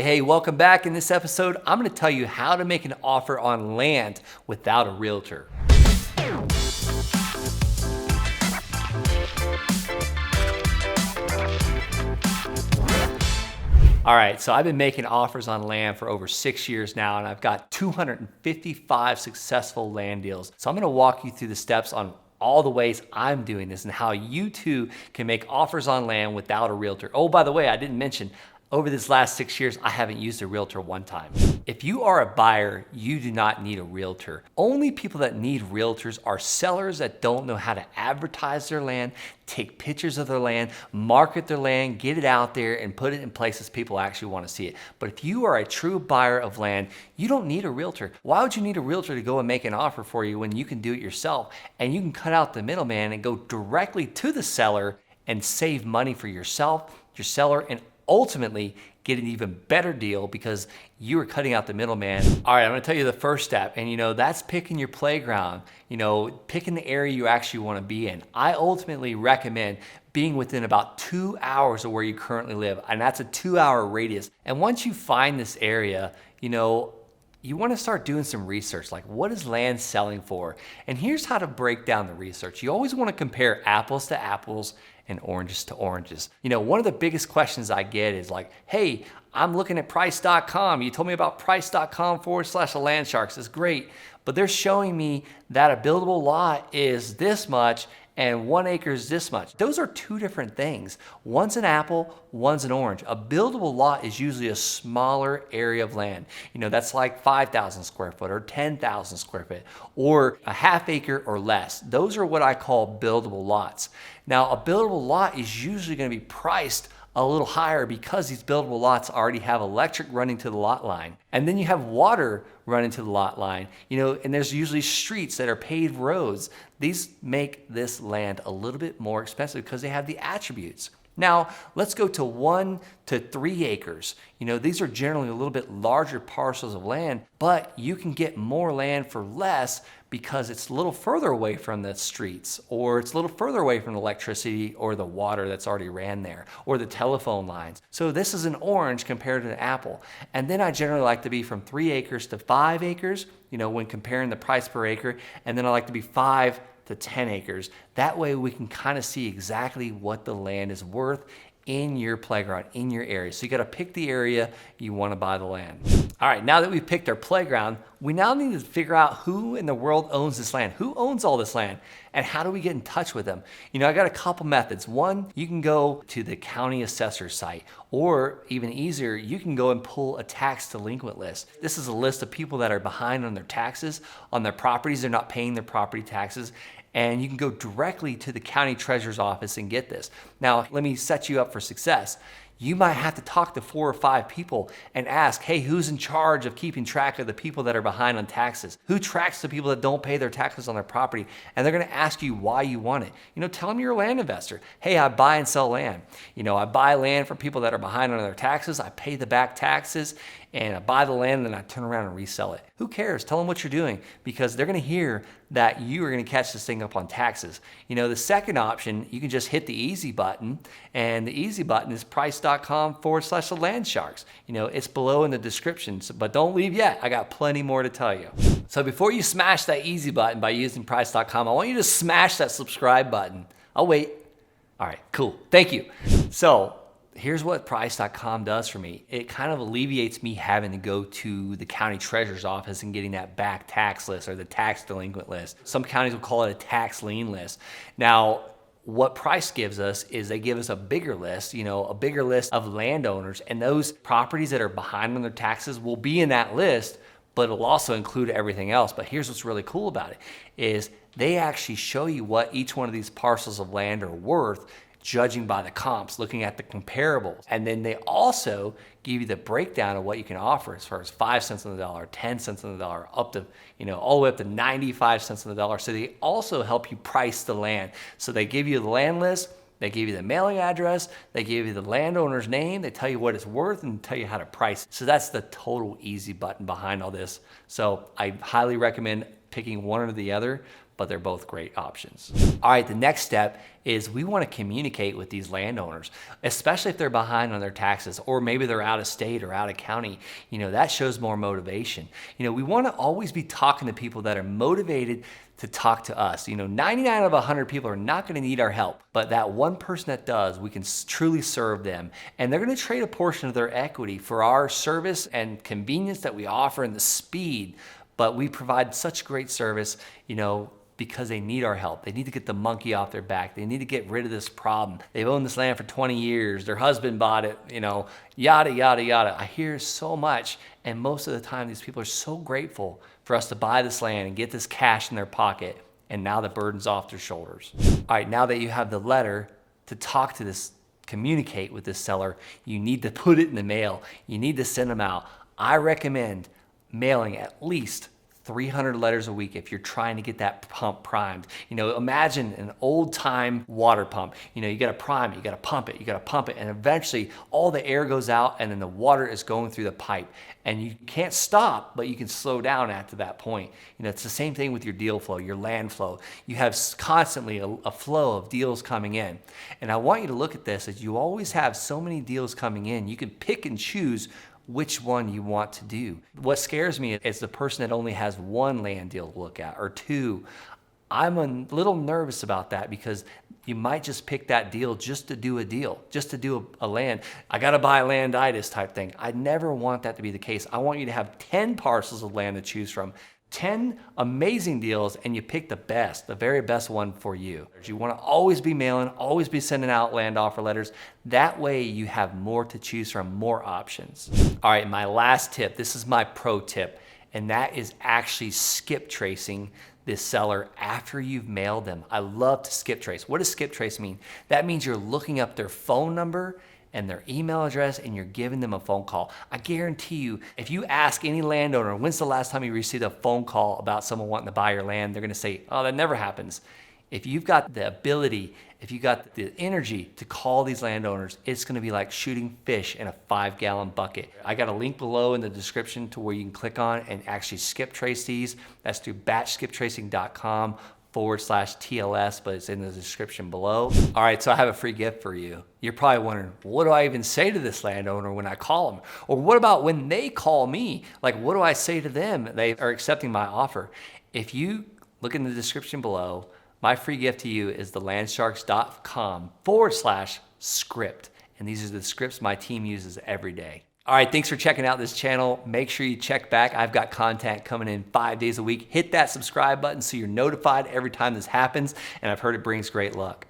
Hey, welcome back. In this episode, I'm going to tell you how to make an offer on land without a realtor. All right, so I've been making offers on land for over 6 years now, and I've got 255 successful land deals. So I'm going to walk you through the steps on all the ways I'm doing this and how you too can make offers on land without a realtor. Oh, by the way, I didn't mention, over this last 6 years, I haven't used a realtor one time. If you are a buyer, you do not need a realtor. Only people that need realtors are sellers that don't know how to advertise their land, take pictures of their land, market their land, get it out there, and put it in places people actually want to see it. But if you are a true buyer of land, you don't need a realtor. Why would you need a realtor to go and make an offer for you when you can do it yourself? And you can cut out the middleman and go directly to the seller and save money for yourself, your seller, and ultimately get an even better deal because you are cutting out the middleman. All right, I'm gonna tell you the first step, and that's picking your playground, picking the area you actually wanna be in. I ultimately recommend being within about 2 hours of where you currently live, and that's a 2-hour radius. And once you find this area, you want to start doing some research, like what is land selling for? And here's how to break down the research. You always want to compare apples to apples and oranges to oranges. One of the biggest questions I get is like, hey, I'm looking at price.com. You told me about price.com/landsharks. It's great, but they're showing me that a buildable lot is this much and 1 acre is this much. Those are two different things. One's an apple, one's an orange. A buildable lot is usually a smaller area of land. That's like 5,000 square foot or 10,000 square foot or a half acre or less. Those are what I call buildable lots. Now, a buildable lot is usually gonna be priced a little higher because these buildable lots already have electric running to the lot line. And then you have water running to the lot line, and there's usually streets that are paved roads. These make this land a little bit more expensive because they have the attributes. Now, let's go to 1 to 3 acres. These are generally a little bit larger parcels of land, but you can get more land for less because it's a little further away from the streets, or it's a little further away from the electricity or the water that's already ran there, or the telephone lines. So this is an orange compared to an apple. And then I generally like to be from 3 acres to 5 acres, when comparing the price per acre. And then I like to be 5 to 10 acres. That way we can kind of see exactly what the land is worth in your playground, in your area. So you got to pick the area you want to buy the land. All right, now that we've picked our playground, we now need to figure out who in the world owns this land. Who owns all this land? And how do we get in touch with them? I got a couple methods. One, you can go to the county assessor site, or even easier, you can go and pull a tax delinquent list. This is a list of people that are behind on their taxes, on their properties. They're not paying their property taxes. And you can go directly to the county treasurer's office and get this. Now, let me set you up for success. You might have to talk to 4 or 5 people and ask, hey, who's in charge of keeping track of the people that are behind on taxes? Who tracks the people that don't pay their taxes on their property? And they're gonna ask you why you want it. Tell them you're a land investor. Hey, I buy and sell land. I buy land from people that are behind on their taxes. I pay the back taxes, and I buy the land and then I turn around and resell it. Who cares? Tell them what you're doing, because they're gonna hear that you are gonna catch this thing up on taxes. The second option, you can just hit the easy button, and the easy button is price.com/landsharks. It's below in the description, but don't leave yet. I got plenty more to tell you. So before you smash that easy button by using price.com, I want you to smash that subscribe button. I'll wait. All right, cool, thank you. So here's what price.com does for me. It kind of alleviates me having to go to the county treasurer's office and getting that back tax list or the tax delinquent list. Some counties will call it a tax lien list. Now, what Price gives us is they give us a bigger list, a bigger list of landowners, and those properties that are behind on their taxes will be in that list, but it'll also include everything else. But here's what's really cool about it is they actually show you what each one of these parcels of land are worth, judging by the comps, looking at the comparables. And then they also give you the breakdown of what you can offer as far as 5 cents on the dollar, 10 cents on the dollar, up to, all the way up to 95 cents on the dollar. So they also help you price the land. So they give you the land list, they give you the mailing address, they give you the landowner's name, they tell you what it's worth and tell you how to price. So that's the total easy button behind all this. So I highly recommend picking one or the other, but they're both great options. All right, the next step is we want to communicate with these landowners, especially if they're behind on their taxes, or maybe they're out of state or out of county. That shows more motivation. We want to always be talking to people that are motivated to talk to us. 99 out of 100 people are not going to need our help, but that one person that does, we can truly serve them. And they're going to trade a portion of their equity for our service and convenience that we offer and the speed. But we provide such great service, because they need our help. They need to get the monkey off their back. They need to get rid of this problem. They've owned this land for 20 years. Their husband bought it, yada, yada, yada. I hear so much. And most of the time, these people are so grateful for us to buy this land and get this cash in their pocket. And now the burden's off their shoulders. All right, now that you have the letter to talk to this, communicate with this seller, you need to put it in the mail. You need to send them out. I recommend mailing at least 300 letters a week if you're trying to get that pump primed. Imagine an old time water pump. You got to prime it, you got to pump it, you got to pump it, and eventually all the air goes out and then the water is going through the pipe. And you can't stop, but you can slow down after that point. It's the same thing with your deal flow, your land flow. You have constantly a flow of deals coming in. And I want you to look at this as you always have so many deals coming in. You can pick and choose which one you want to do. What scares me is the person that only has one land deal to look at or two. I'm a little nervous about that because you might just pick that deal just to do a deal, just to do a land. I got to buy a landitis type thing. I never want that to be the case. I want you to have 10 parcels of land to choose from, 10 amazing deals, and you pick the best, the very best one for you. You want to always be mailing, always be sending out land offer letters. That way you have more to choose from, more options. All right, my last tip, this is my pro tip, and that is actually skip tracing this seller after you've mailed them. I love to skip trace. What does skip trace mean? That means you're looking up their phone number and their email address, and you're giving them a phone call. I guarantee you, if you ask any landowner, when's the last time you received a phone call about someone wanting to buy your land, they're gonna say, oh, that never happens. If you've got the ability, if you got the energy to call these landowners, it's gonna be like shooting fish in a 5-gallon bucket. I got a link below in the description to where you can click on and actually skip trace these. That's through batchskiptracing.com/TLS, but it's in the description below. All right, so I have a free gift for you. You're probably wondering, what do I even say to this landowner when I call them? Or what about when they call me? Like, what do I say to them? They are accepting my offer. If you look in the description below, my free gift to you is the landsharks.com/script. And these are the scripts my team uses every day. All right, thanks for checking out this channel. Make sure you check back. I've got content coming in 5 days a week. Hit that subscribe button so you're notified every time this happens. And I've heard it brings great luck.